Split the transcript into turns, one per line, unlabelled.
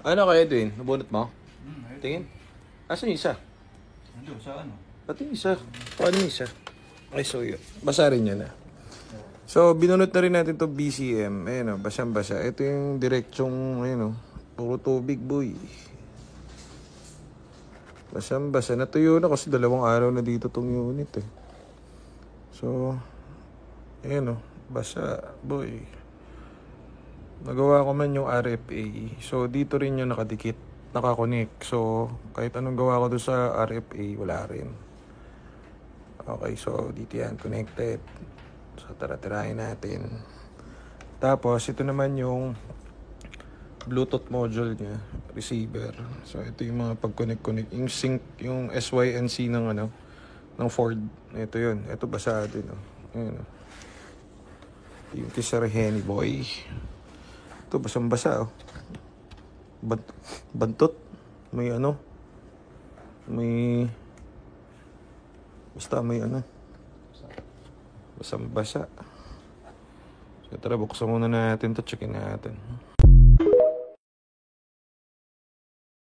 Ano kaya, Edwin? Nabunot mo?
Ayun.
Tingin. Asan yung isa?
Nandun sa ano?
Pati yung isa. Paano yung isa? Ay, so yun. Basa rin yan ah. So, binunot na rin natin to BCM. Ayun o, basang-basa. Ito yung diretsong, ayun o. Puro tubig, boy. Basang-basa. Natuyo na kasi 2 araw na dito tong unit eh. So, ayun o. Basa, boy. Nagawa ko man yung RFA. So, dito rin yung nakadikit. Nakakonect. So, kahit anong gawa ko doon sa RFA, wala rin. Okay, so dito yan. Connected. So, tira-tirahin natin. Tapos, ito naman yung Bluetooth module niya. Receiver. So, ito yung mga pag-connect-connect. Yung sync, yung SYNC ng ano, ng Ford. Ito yun. Ito basa din. Oh. Ayun, oh. Yung Kisar Henny Boy. Ito, basang-basa. Oh. Bantot. May ano. May... Basta may ano. Basang-basa. So, tara, buksan muna natin to. Checkin natin.